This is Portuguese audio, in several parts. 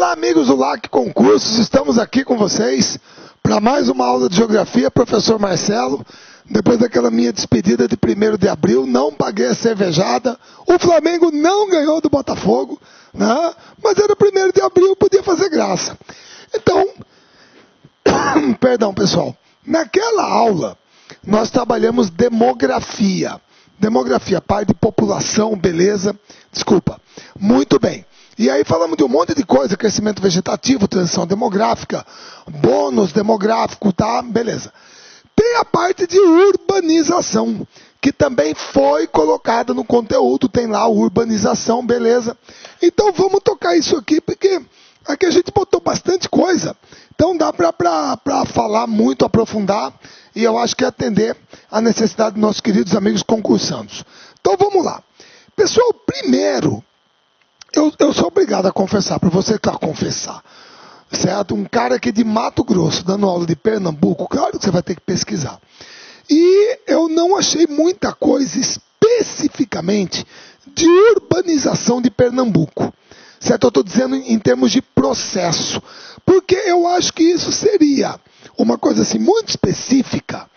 Olá, amigos do LAC Concursos, estamos aqui com vocês para mais uma aula de Geografia, professor Marcelo. Depois daquela minha despedida de 1º de abril, não paguei a cervejada, o Flamengo não ganhou do Botafogo, né? Mas era 1º de abril, podia fazer graça. Então, perdão pessoal, naquela aula nós trabalhamos demografia. Demografia, parte de população, beleza? Desculpa. Muito bem. E aí falamos de um monte de coisa, crescimento vegetativo, transição demográfica, bônus demográfico, tá? Beleza. Tem a parte de urbanização, que também foi colocada no conteúdo, tem lá urbanização, beleza? Então vamos tocar isso aqui, porque aqui a gente botou bastante coisa, então dá para falar muito, aprofundar, e eu acho que atender a necessidade dos nossos queridos amigos concursandos. Então vamos lá. Pessoal, primeiro, eu sou obrigado a confessar, para você que confessar, certo? Um cara aqui de Mato Grosso, dando aula de Pernambuco, claro que você vai ter que pesquisar. E eu não achei muita coisa especificamente de urbanização de Pernambuco. Certo? Eu estou dizendo em termos de processo. Porque eu acho que isso seria uma coisa assim muito específica.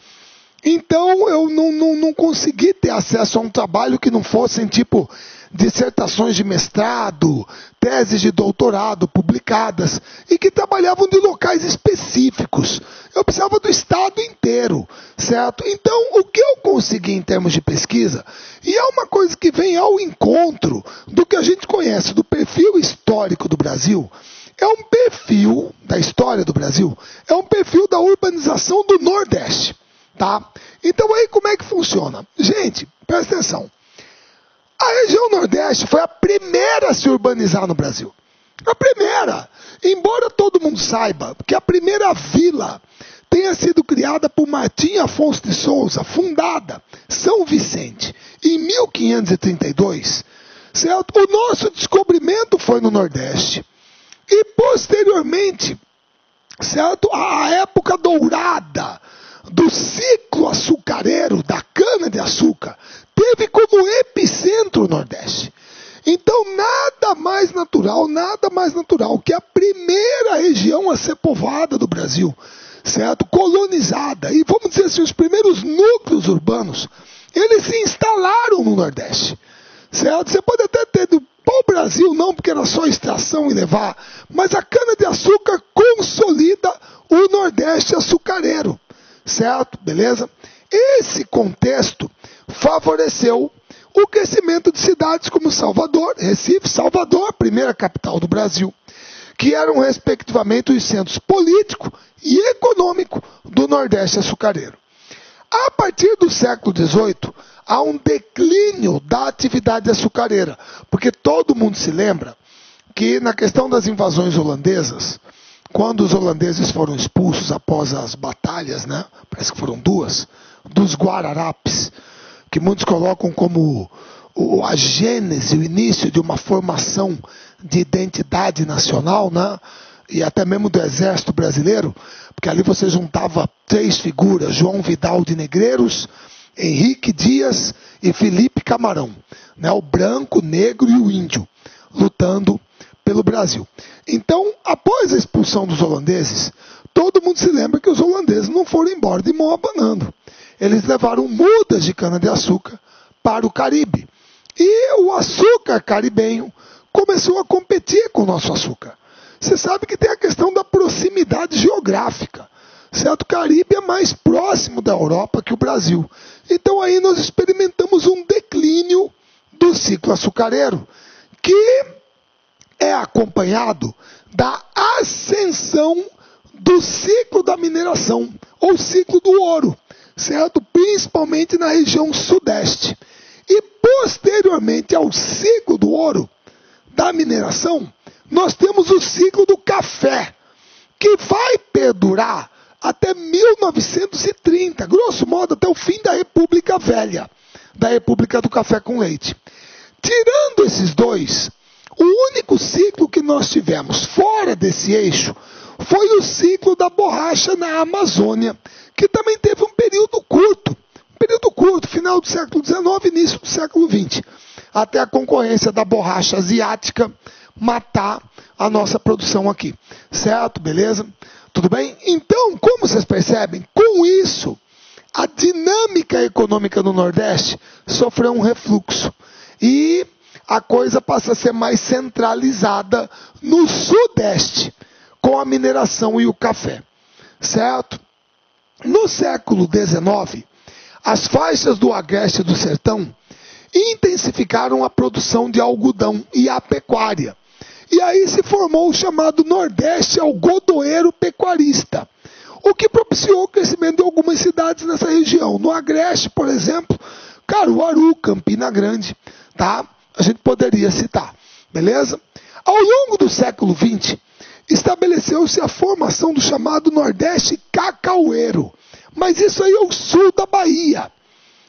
Então eu não consegui ter acesso a um trabalho que não fossem tipo dissertações de mestrado, teses de doutorado publicadas e que trabalhavam de locais específicos. Eu precisava do estado inteiro, certo? Então o que eu consegui em termos de pesquisa, e é uma coisa que vem ao encontro do que a gente conhece do perfil histórico do Brasil, é um perfil da história do Brasil, é um perfil da urbanização do Nordeste, tá? Então aí como é que funciona? Gente, presta atenção. A região Nordeste foi a primeira a se urbanizar no Brasil. A primeira. Embora todo mundo saiba que a primeira vila tenha sido criada por Martim Afonso de Souza, fundada São Vicente, em 1532, certo? O nosso descobrimento foi no Nordeste. E posteriormente, certo? A época dourada do ciclo açucareiro, da cana-de-açúcar, teve como epicentro o Nordeste. Então, nada mais natural que a primeira região a ser povoada do Brasil, certo? Colonizada. E vamos dizer assim, os primeiros núcleos urbanos, eles se instalaram no Nordeste, certo? Você pode até ter do pau-brasil, não, porque era só extração e levar, mas a cana-de-açúcar consolida o Nordeste açucareiro, certo? Beleza? Esse contexto favoreceu o crescimento de cidades como Salvador, Recife, Salvador, a primeira capital do Brasil, que eram respectivamente os centros político e econômico do Nordeste açucareiro. A partir do século XVIII, há um declínio da atividade açucareira, porque todo mundo se lembra que na questão das invasões holandesas, quando os holandeses foram expulsos após as batalhas, né? Parece que foram 2, dos Guararapes, que muitos colocam como a gênese, o início de uma formação de identidade nacional, né? E até mesmo do exército brasileiro, porque ali você juntava 3 figuras, João Vidal de Negreiros, Henrique Dias e Felipe Camarão, né? O branco, o negro e o índio, lutando pelo Brasil. Então, após a expulsão dos holandeses, todo mundo se lembra que os holandeses não foram embora de mão abanando. Eles levaram mudas de cana-de-açúcar para o Caribe. E o açúcar caribenho começou a competir com o nosso açúcar. Você sabe que tem a questão da proximidade geográfica, certo? O Caribe é mais próximo da Europa que o Brasil. Então aí nós experimentamos um declínio do ciclo açucareiro, que é acompanhado da ascensão do ciclo da mineração, ou ciclo do ouro, certo? Principalmente na região sudeste. E posteriormente ao ciclo do ouro, da mineração, nós temos o ciclo do café, que vai perdurar até 1930, grosso modo até o fim da República Velha, da República do Café com Leite. Tirando esses dois, o único ciclo que nós tivemos fora desse eixo foi o ciclo da borracha na Amazônia, que também teve um período curto, final do século XIX, início do século XX, até a concorrência da borracha asiática matar a nossa produção aqui. Certo? Beleza? Tudo bem? Então, como vocês percebem, com isso, a dinâmica econômica no Nordeste sofreu um refluxo. E a coisa passa a ser mais centralizada no Sudeste, com a mineração e o café. Certo? No século XIX, as faixas do Agreste e do Sertão intensificaram a produção de algodão e a pecuária. E aí se formou o chamado Nordeste algodoeiro pecuarista, o que propiciou o crescimento de algumas cidades nessa região. No Agreste, por exemplo, Caruaru, Campina Grande, tá? A gente poderia citar, beleza? Ao longo do século XX, estabeleceu-se a formação do chamado Nordeste cacaueiro. Mas isso aí é o sul da Bahia.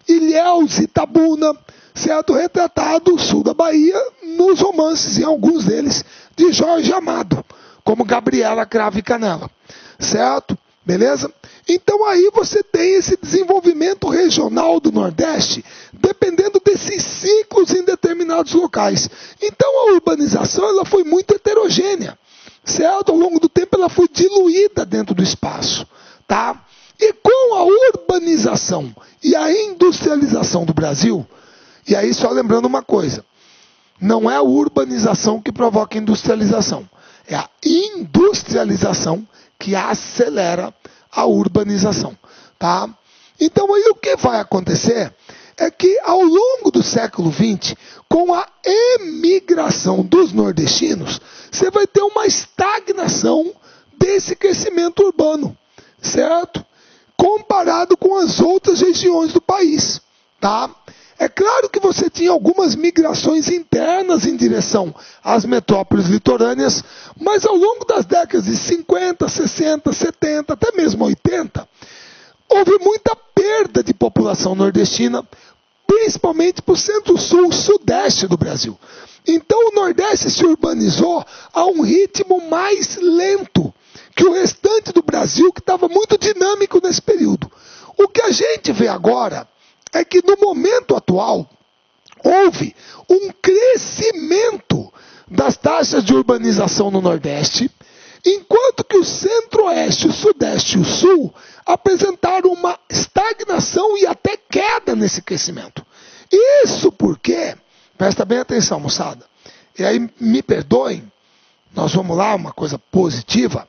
Ilhéus, Itabuna, certo? Retratado o sul da Bahia nos romances, em alguns deles, de Jorge Amado, como Gabriela Cravo e Canela. Certo? Beleza? Então aí você tem esse desenvolvimento regional do Nordeste, dependendo desses ciclos em determinados locais. Então a urbanização ela foi muito heterogênea. Certo? Ao longo do tempo ela foi diluída dentro do espaço. Tá? E com a urbanização e a industrialização do Brasil, e aí só lembrando uma coisa, não é a urbanização que provoca a industrialização, é a industrialização que acelera a urbanização. Tá? Então aí o que vai acontecer é que ao longo do século XX, com a emigração dos nordestinos, você vai ter uma estagnação desse crescimento urbano, certo? Comparado com as outras regiões do país, tá? É claro que você tinha algumas migrações internas em direção às metrópoles litorâneas, mas ao longo das décadas de 50, 60, 70, até mesmo 80, houve muita perda de população nordestina, principalmente para o centro-sul, sudeste do Brasil. Então o Nordeste se urbanizou a um ritmo mais lento que o restante do Brasil, que estava muito dinâmico nesse período. O que a gente vê agora é que no momento atual houve um crescimento das taxas de urbanização no Nordeste, enquanto que o Centro-Oeste, o Sudeste e o Sul apresentaram uma estagnação e até queda nesse crescimento. Isso porque, presta bem atenção, moçada, e aí me perdoem, nós vamos lá, uma coisa positiva.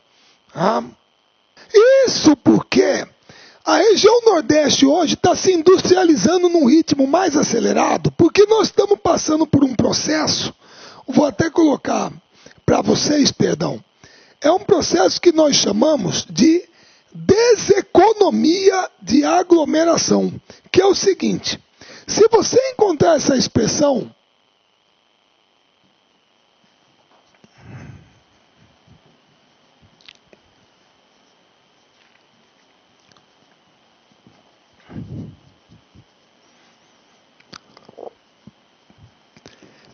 Isso porque a região Nordeste hoje está se industrializando num ritmo mais acelerado, porque nós estamos passando por um processo, vou até colocar para vocês, perdão, é um processo que nós chamamos de deseconomia de aglomeração, que é o seguinte, se você encontrar essa expressão,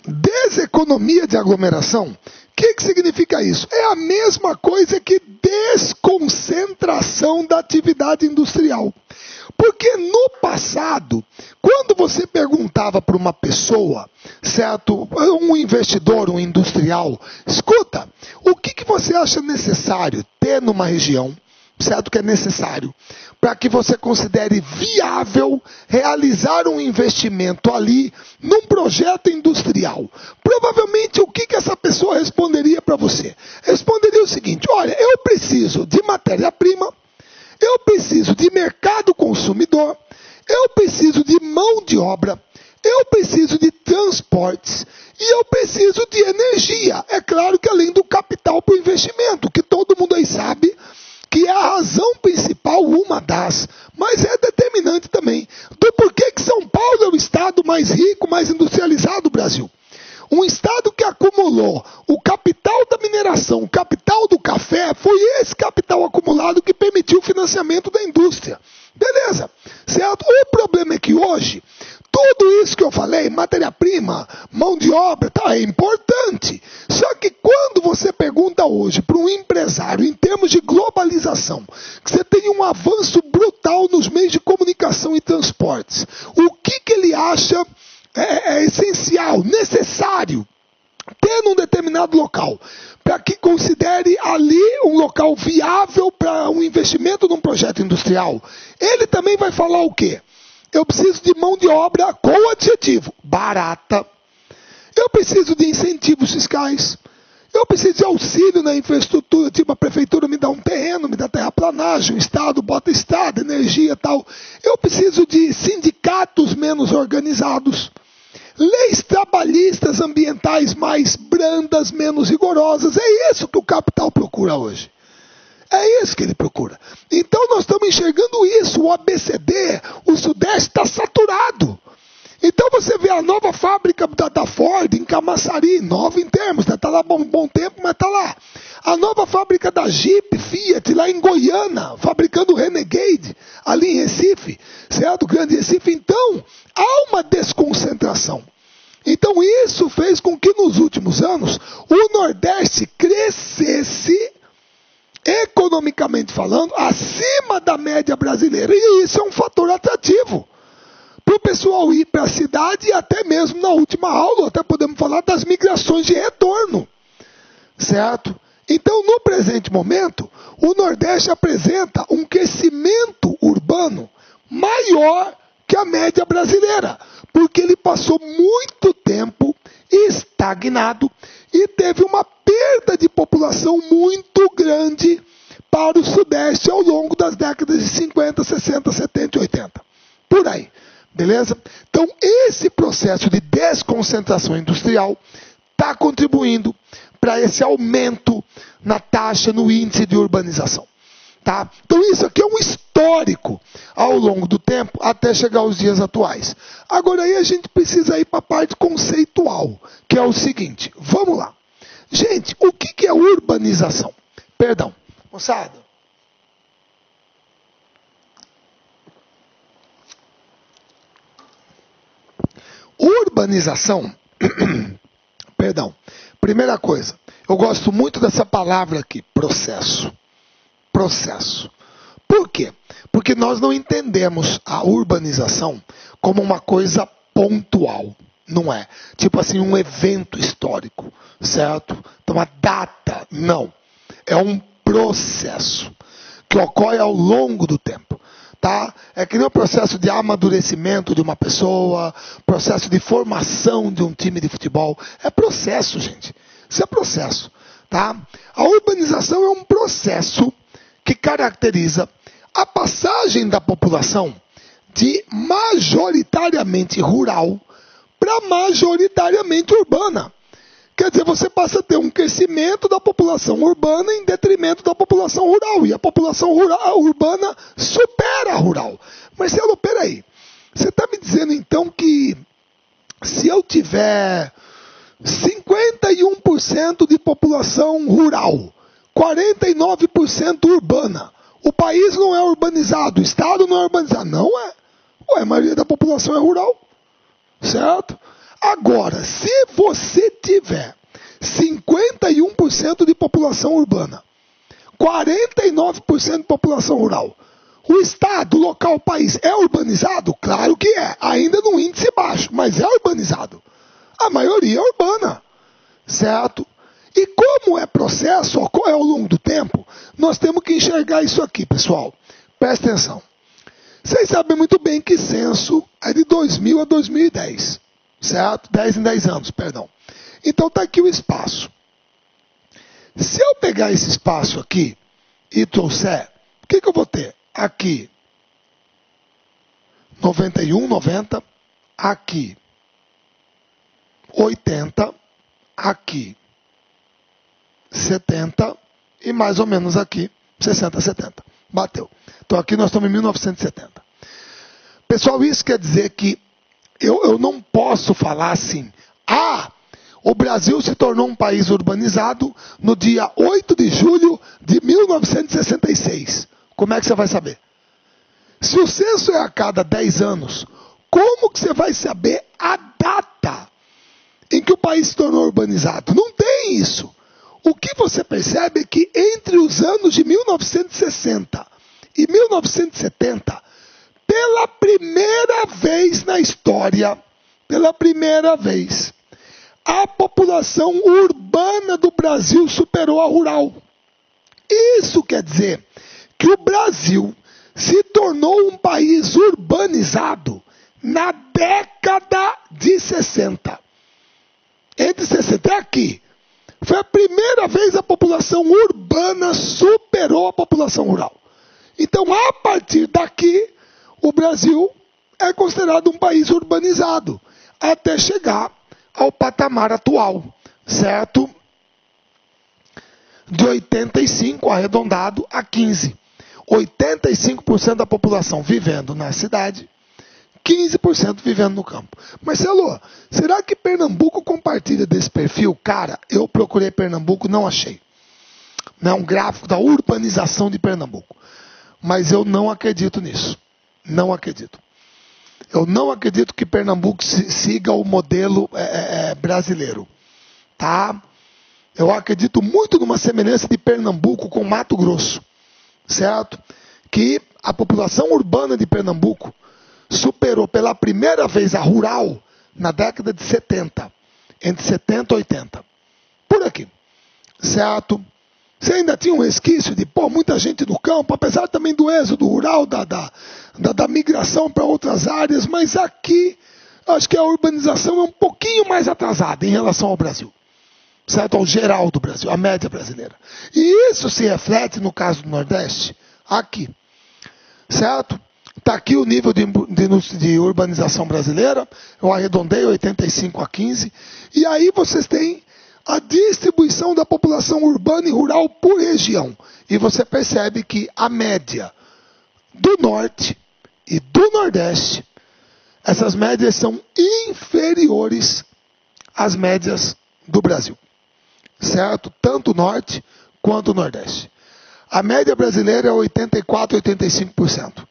deseconomia de aglomeração, o que significa isso? É a mesma coisa que desconcentração da atividade industrial. Porque no passado, quando você perguntava para uma pessoa, certo, um investidor, um industrial, escuta, o que você acha necessário ter numa região, certo, que é necessário, para que você considere viável realizar um investimento ali num projeto industrial. Provavelmente o que essa pessoa responderia para você? Responderia o seguinte, olha, eu preciso de matéria-prima, eu preciso de mercado consumidor, eu preciso de mão de obra, eu preciso de transportes e eu preciso de energia. É claro que além do capital para o investimento, que todo mundo aí sabe que é a razão principal, uma das, mas é determinante também, do porquê que São Paulo é o estado mais rico, mais industrializado do Brasil. Um estado que acumulou o capital da mineração, o capital do café, foi esse capital acumulado que permitiu o financiamento da indústria. Beleza, certo? O problema é que hoje, tudo isso que eu falei, matéria-prima, mão de obra, tá, é importante. Só que quando você pergunta hoje para um empresário, em termos de globalização, que você tem um avanço brutal nos meios de comunicação e transportes, o que ele acha é essencial, necessário, ter num determinado local, para que considere ali um local viável para um investimento num projeto industrial, ele também vai falar o quê? Eu preciso de mão de obra com o adjetivo barata, eu preciso de incentivos fiscais, eu preciso de auxílio na infraestrutura, tipo a prefeitura me dá um terreno, me dá terraplanagem, o Estado bota estrada, energia e tal. Eu preciso de sindicatos menos organizados, leis trabalhistas ambientais mais brandas, menos rigorosas. É isso que o capital procura hoje. É isso que ele procura. Então nós estamos enxergando isso, o ABCD, o Sudeste está saturado. Então você vê a nova fábrica da Ford em Camaçari, nova em termos, está lá há bom tempo, mas está lá. A nova fábrica da Jeep, Fiat, lá em Goiânia, fabricando o Renegade, ali em Recife, certo? Grande Recife. Então, há uma desconcentração. Então isso fez com que nos últimos anos o Nordeste crescesse, economicamente falando, acima da média brasileira. E isso é um fator atrativo para o pessoal ir para a cidade, e até mesmo na última aula, até podemos falar das migrações de retorno, certo? Então, no presente momento, o Nordeste apresenta um crescimento urbano maior que a média brasileira, porque ele passou muito tempo estagnado e teve uma perda de população muito grande para o Sudeste ao longo das décadas de 50, 60, 70 e 80. Por aí. Beleza? Então, esse processo de desconcentração industrial está contribuindo para esse aumento na taxa, no índice de urbanização. Tá? Então, isso aqui é um histórico ao longo do tempo, até chegar aos dias atuais. Agora, aí a gente precisa ir para a parte conceitual, que é o seguinte. Vamos lá. Gente, o que é urbanização? Perdão, moçada. Urbanização, perdão, primeira coisa, eu gosto muito dessa palavra aqui, processo. Processo. Por quê? Porque nós não entendemos a urbanização como uma coisa pontual, não é? Tipo assim, um evento histórico, certo? Então, uma data, não. É um processo que ocorre ao longo do tempo. Tá? É que nem o processo de amadurecimento de uma pessoa, processo de formação de um time de futebol. É processo, gente. Isso é processo. Tá? A urbanização é um processo que caracteriza a passagem da população de majoritariamente rural para majoritariamente urbana. Quer dizer, você passa a ter um crescimento da população urbana em detrimento da população rural. E a população urbana supera a rural. Marcelo, peraí. Você está me dizendo então que se eu tiver 51% de população rural, 49% urbana, o país não é urbanizado, o estado não é urbanizado? Não é. Ué, a maioria da população é rural. Certo? Agora, se você tiver 51% de população urbana, 49% de população rural, o estado, o local, o país é urbanizado? Claro que é, ainda num índice baixo, mas é urbanizado. A maioria é urbana, certo? E como é processo, ocorre ao longo do tempo, nós temos que enxergar isso aqui, pessoal. Presta atenção. Vocês sabem muito bem que censo é de 2000 a 2010. Certo? 10 em 10 anos, perdão. Então está aqui o espaço. Se eu pegar esse espaço aqui e trouxer, o que eu vou ter? Aqui 91, 90, aqui 80, aqui 70 e mais ou menos aqui 60, 70. Bateu. Então aqui nós estamos em 1970. Pessoal, isso quer dizer que eu não posso falar assim, o Brasil se tornou um país urbanizado no dia 8 de julho de 1966. Como é que você vai saber? Se o censo é a cada 10 anos, como que você vai saber a data em que o país se tornou urbanizado? Não tem isso. O que você percebe é que entre os anos de 1960 e 1970, pela primeira vez na história, pela primeira vez, a população urbana do Brasil superou a rural. Isso quer dizer que o Brasil se tornou um país urbanizado na década de 60. Entre 60 e aqui, foi a primeira vez a população urbana superou a população rural. Então, a partir daqui, o Brasil é considerado um país urbanizado, até chegar ao patamar atual, certo? De 85, arredondado, a 15. 85% da população vivendo na cidade, 15% vivendo no campo. Marcelo, será que Pernambuco compartilha desse perfil? Cara, eu procurei Pernambuco, não achei. Não é um gráfico da urbanização de Pernambuco. Mas eu não acredito nisso. Não acredito. Eu não acredito que Pernambuco siga o modelo brasileiro. Tá? Eu acredito muito numa semelhança de Pernambuco com Mato Grosso. Certo? Que a população urbana de Pernambuco superou pela primeira vez a rural na década de 70. Entre 70 e 80. Por aqui. Certo? Você ainda tinha um resquício de muita gente no campo, apesar também do êxodo rural, da migração para outras áreas, mas aqui acho que a urbanização é um pouquinho mais atrasada em relação ao Brasil. Certo? Ao geral do Brasil, a média brasileira. E isso se reflete no caso do Nordeste, aqui. Certo? Está aqui o nível de urbanização brasileira, eu arredondei 85 a 15, e aí vocês têm a distribuição da população urbana e rural por região. E você percebe que a média do Norte e do Nordeste, essas médias são inferiores às médias do Brasil. Certo? Tanto o Norte quanto o Nordeste. A média brasileira é 84% a 85%.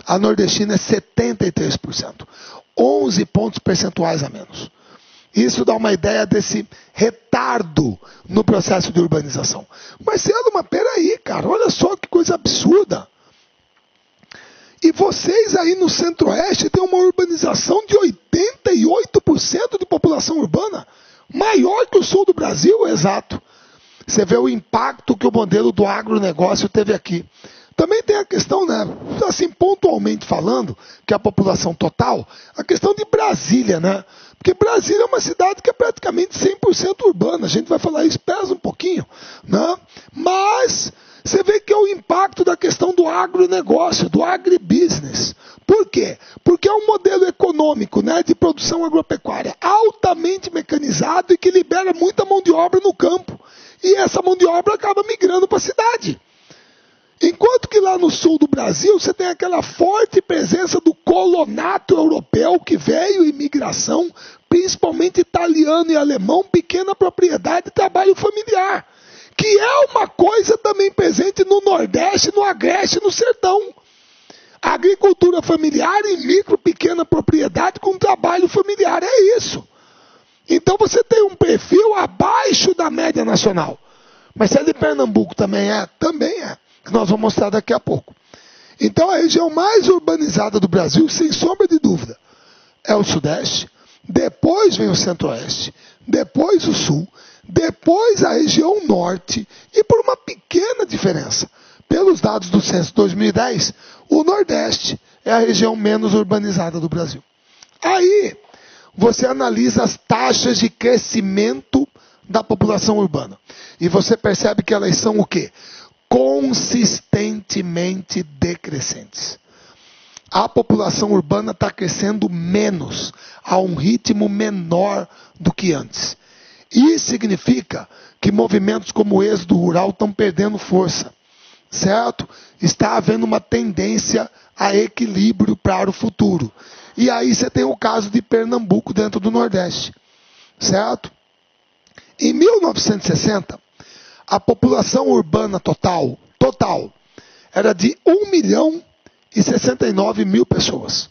A nordestina é 73%. 11 pontos percentuais a menos. Isso dá uma ideia desse retardo no processo de urbanização. Marcelo, mas peraí, cara, olha só que coisa absurda. E vocês aí no Centro-Oeste têm uma urbanização de 88% de população urbana? Maior que o sul do Brasil, exato. Você vê o impacto que o modelo do agronegócio teve aqui. Também tem a questão, né, assim, pontualmente falando, que a população total, a questão de Brasília, né? Porque Brasília é uma cidade que é praticamente 100% urbana. A gente vai falar isso, pesa um pouquinho, né? Mas você vê que é o impacto da questão do agronegócio, do agribusiness. Por quê? Porque é um modelo econômico, né, de produção agropecuária altamente mecanizado e que libera muita mão de obra no campo. E essa mão de obra acaba migrando para a cidade. Enquanto que lá no sul do Brasil você tem aquela forte presença do colonato europeu que veio, imigração, principalmente italiano e alemão, pequena propriedade e trabalho familiar. Que é uma coisa também presente no Nordeste, no Agreste, no Sertão. Agricultura familiar e micro, pequena propriedade com trabalho familiar, é isso. Então você tem um perfil abaixo da média nacional. Mas se é de Pernambuco também é, que nós vamos mostrar daqui a pouco. Então a região mais urbanizada do Brasil, sem sombra de dúvida, é o Sudeste, depois vem o Centro-Oeste, depois o Sul, depois a região Norte, e por uma pequena diferença, pelos dados do Censo 2010, o Nordeste é a região menos urbanizada do Brasil. Aí você analisa as taxas de crescimento da população urbana, e você percebe que elas são o quê? Consistentemente decrescentes. A população urbana está crescendo menos, a um ritmo menor do que antes. Isso significa que movimentos como o êxodo rural estão perdendo força, certo? Está havendo uma tendência a equilíbrio para o futuro. E aí você tem o caso de Pernambuco dentro do Nordeste, certo? Em 1960, a população urbana total era de 1.069.000 pessoas.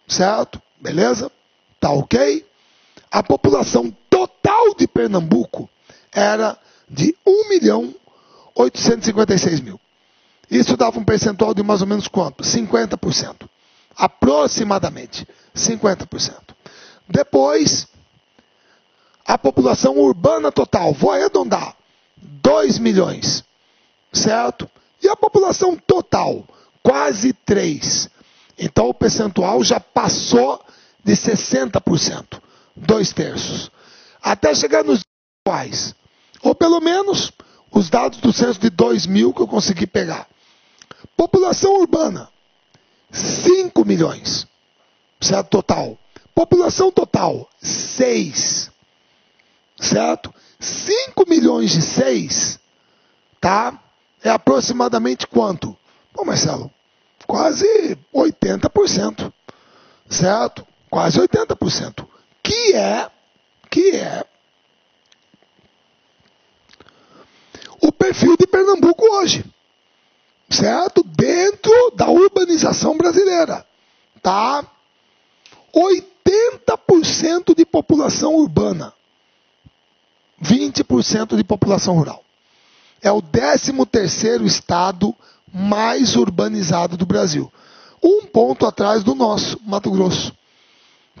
Certo? Beleza? Tá ok? A população total de Pernambuco era de 1.856.000. Isso dava um percentual de mais ou menos quanto? 50%. Aproximadamente 50%. Depois, A população urbana total, vou arredondar, 2 milhões, certo? E a população total, quase 3. Então o percentual já passou de 60%, 2/3. Até chegar nos iguais, ou pelo menos os dados do censo de 2000 que eu consegui pegar. População urbana, 5 milhões, certo? Total. População total, 6, certo? 5 milhões de 6, tá? É aproximadamente quanto? Bom, Marcelo, quase 80%, certo? Quase 80%, que é o perfil de Pernambuco hoje, certo? Dentro da urbanização brasileira, tá? 80% de população urbana, 20% de população rural. É o 13º estado mais urbanizado do Brasil. Um ponto atrás do nosso, Mato Grosso,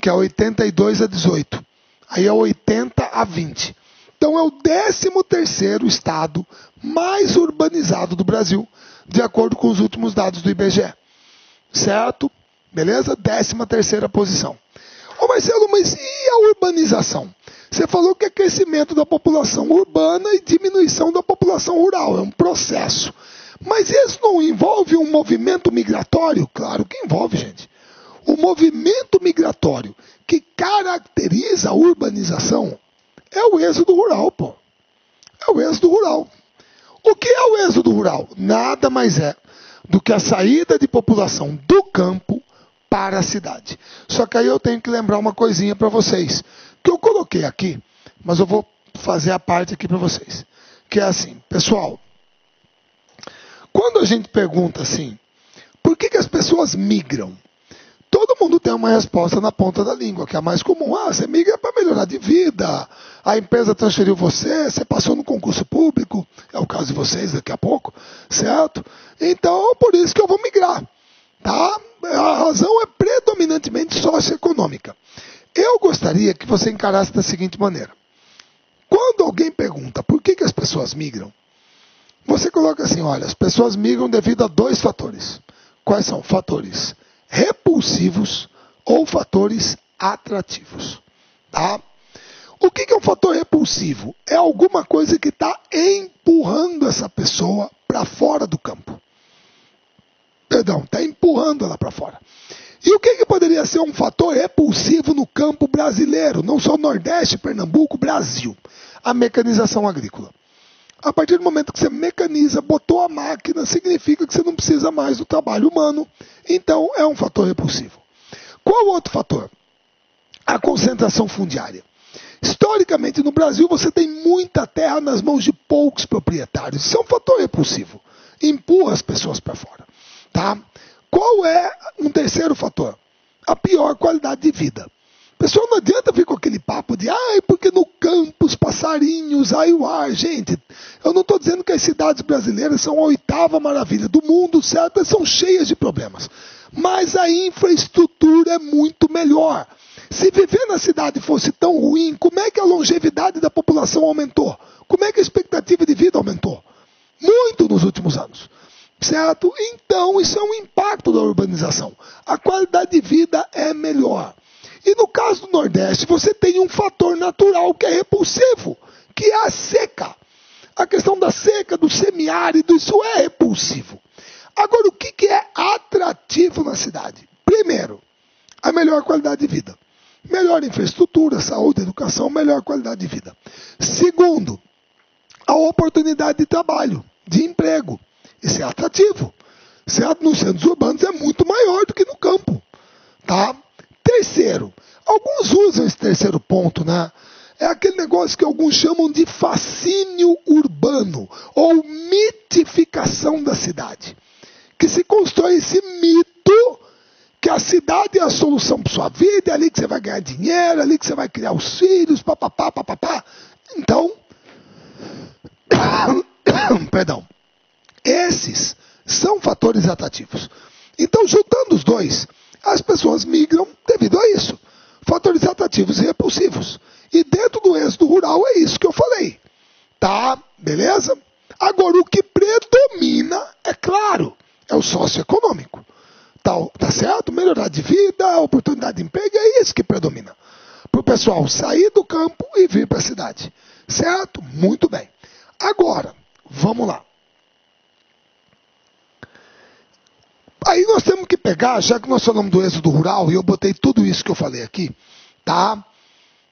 que é 82-18. Aí é 80-20. Então é o 13º estado mais urbanizado do Brasil, de acordo com os últimos dados do IBGE. Certo? Beleza? 13ª posição. Ô Marcelo, mas e a urbanização? Você falou que é crescimento da população urbana e diminuição da população rural. É um processo. Mas isso não envolve um movimento migratório? Claro que envolve, gente. O movimento migratório que caracteriza a urbanização é o êxodo rural, pô. É o êxodo rural. O que é o êxodo rural? Nada mais é do que a saída de população do campo para a cidade. Só que aí eu tenho que lembrar uma coisinha para vocês, que eu coloquei aqui, mas eu vou fazer a parte aqui para vocês. Que é assim, pessoal, quando a gente pergunta assim, por que as pessoas migram? Todo mundo tem uma resposta na ponta da língua, que é a mais comum. Ah, você migra para melhorar de vida, a empresa transferiu você, você passou no concurso público, é o caso de vocês daqui a pouco, certo? Então, por isso que eu vou migrar, tá? A razão é predominantemente socioeconômica. Eu gostaria que você encarasse da seguinte maneira. Quando alguém pergunta por que as pessoas migram, você coloca assim, olha, as pessoas migram devido a 2 fatores. Quais são? Fatores repulsivos ou fatores atrativos. Tá? O que é um fator repulsivo? É alguma coisa que está empurrando essa pessoa para fora do campo. Perdão, está empurrando ela para fora. E o que poderia ser um fator repulsivo no campo brasileiro? Não só Nordeste, Pernambuco, Brasil. A mecanização agrícola. A partir do momento que você mecaniza, botou a máquina, significa que você não precisa mais do trabalho humano. Então, é um fator repulsivo. Qual outro fator? A concentração fundiária. Historicamente, no Brasil, você tem muita terra nas mãos de poucos proprietários. Isso é um fator repulsivo. Empurra as pessoas para fora. Tá? Qual é um terceiro fator? A pior qualidade de vida. Pessoal, não adianta vir com aquele papo de porque no campo os passarinhos, o ar. Gente, eu não estou dizendo que as cidades brasileiras são a 8ª maravilha do mundo, certo? Elas são cheias de problemas. Mas a infraestrutura é muito melhor. Se viver na cidade fosse tão ruim, como é que a longevidade da população aumentou? Como é que a expectativa de vida aumentou? Muito nos últimos anos. Certo? Então, isso é um impacto da urbanização. A qualidade de vida é melhor. E no caso do Nordeste, você tem um fator natural que é repulsivo, que é a seca. A questão da seca, do semiárido, isso é repulsivo. Agora, o que é atrativo na cidade? Primeiro, a melhor qualidade de vida. Melhor infraestrutura, saúde, educação, melhor qualidade de vida. Segundo, a oportunidade de trabalho, de emprego. Isso é atrativo. Certo? Nos centros urbanos é muito maior do que no campo. Tá? Terceiro, alguns usam esse terceiro ponto, né? É aquele negócio que alguns chamam de fascínio urbano ou mitificação da cidade. Que se constrói esse mito que a cidade é a solução para sua vida, é ali que você vai ganhar dinheiro, é ali que você vai criar os filhos, papapá, papapá. Então, perdão, esses são fatores atrativos. Então, juntando os dois, as pessoas migram devido a isso. Fatores atrativos e repulsivos. E dentro do êxodo rural é isso que eu falei. Tá? Beleza? Agora, o que predomina, é claro, é o socioeconômico. Tá certo? Melhorar de vida, oportunidade de emprego, é isso que predomina. Para o pessoal sair do campo e vir para a cidade. Certo? Muito bem. Agora, vamos lá. Aí nós temos que pegar, já que nós falamos do êxodo rural, e eu botei tudo isso que eu falei aqui, tá?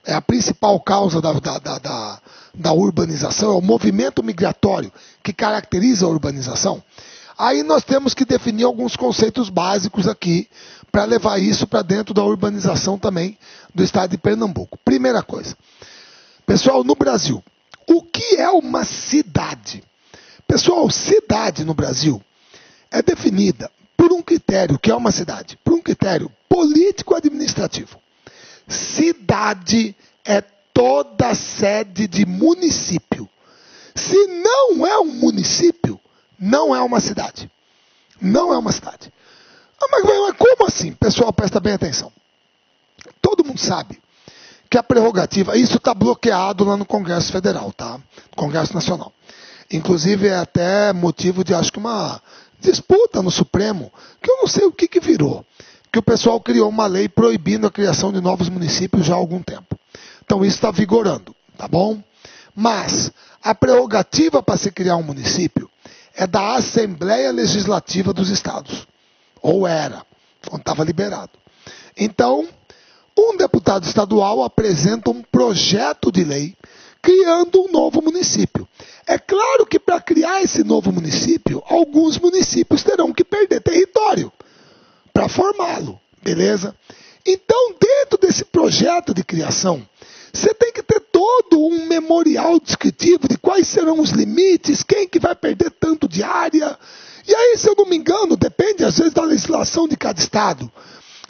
É a principal causa da urbanização, é o movimento migratório que caracteriza a urbanização. Aí nós temos que definir alguns conceitos básicos aqui para levar isso para dentro da urbanização também do estado de Pernambuco. Primeira coisa, pessoal, no Brasil, o que é uma cidade? Pessoal, cidade no Brasil é definida por um critério, que é uma cidade, por um critério político-administrativo. Cidade é toda sede de município. Se não é um município, não é uma cidade. Não é uma cidade. Mas como assim? Pessoal, presta bem atenção. Todo mundo sabe que a prerrogativa, isso está bloqueado lá no Congresso Federal, tá? No Congresso Nacional. Inclusive é até motivo de, acho que uma disputa no Supremo, que eu não sei o que virou. Que o pessoal criou uma lei proibindo a criação de novos municípios já há algum tempo. Então isso está vigorando, tá bom? Mas a prerrogativa para se criar um município é da Assembleia Legislativa dos Estados. Ou era, quando estava liberado. Então, um deputado estadual apresenta um projeto de lei criando um novo município. É claro que para criar esse novo município, alguns municípios terão que perder território para formá-lo, beleza? Então, dentro desse projeto de criação, você tem que ter todo um memorial descritivo de quais serão os limites, quem que vai perder tanto de área. E aí, se eu não me engano, depende às vezes da legislação de cada estado.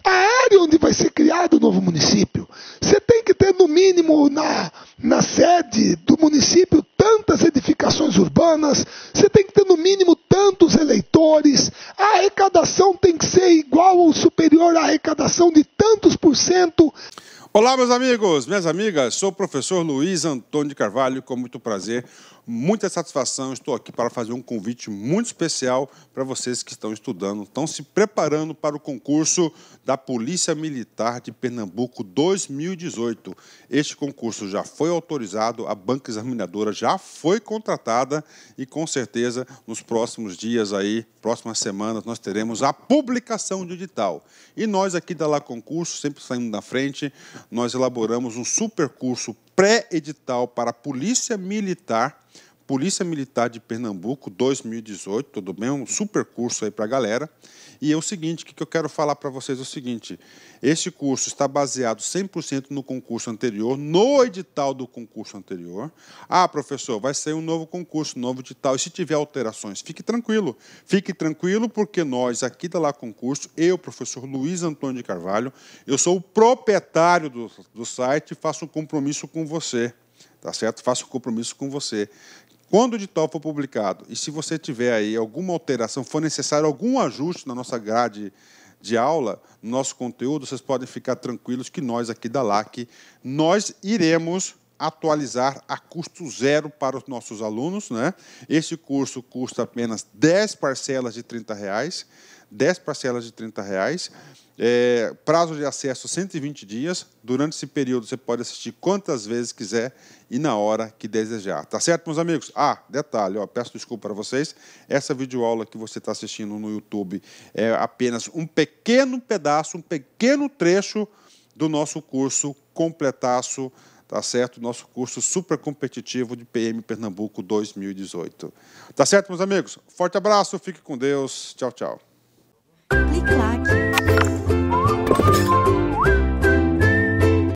A área onde vai ser criado o novo município, você tem que ter no mínimo na sede do município tantas edificações urbanas, você tem que ter no mínimo tantos eleitores, a arrecadação tem que ser igual ou superior à arrecadação de tantos por cento. Olá, meus amigos, minhas amigas, sou o professor Luiz Antônio de Carvalho, com muito prazer, muita satisfação, estou aqui para fazer um convite muito especial para vocês que estão estudando, estão se preparando para o concurso da Polícia Militar de Pernambuco 2018. Este concurso já foi autorizado, a banca examinadora já foi contratada e com certeza nos próximos dias aí, próximas semanas, nós teremos a publicação do edital. E nós aqui da La Concurso, sempre saindo na frente, nós elaboramos um super curso pré-edital para a Polícia Militar de Pernambuco 2018, tudo bem? Um super curso aí para a galera. E é o seguinte, o que eu quero falar para vocês é o seguinte, este curso está baseado 100% no concurso anterior, no edital do concurso anterior. Ah, professor, vai sair um novo concurso, um novo edital, e se tiver alterações, fique tranquilo porque nós aqui da La Concurso, eu, professor Luiz Antônio de Carvalho, eu sou o proprietário do site e faço um compromisso com você, tá certo? Faço um compromisso com você. Quando o edital for publicado, e se você tiver aí alguma alteração, for necessário algum ajuste na nossa grade de aula, no nosso conteúdo, vocês podem ficar tranquilos que nós aqui da LAC, nós iremos atualizar a custo zero para os nossos alunos, né? Esse curso custa apenas 10 parcelas de R$30, 10 parcelas de R$30, prazo de acesso 120 dias. Durante esse período você pode assistir quantas vezes quiser e na hora que desejar. Tá certo, meus amigos? Ah, detalhe, ó, peço desculpa para vocês, essa videoaula que você está assistindo no YouTube é apenas um pequeno pedaço, um pequeno trecho do nosso curso completaço, tá certo? Nosso curso super competitivo de PM Pernambuco 2018. Tá certo, meus amigos? Forte abraço, fique com Deus. Tchau, tchau. Clique like.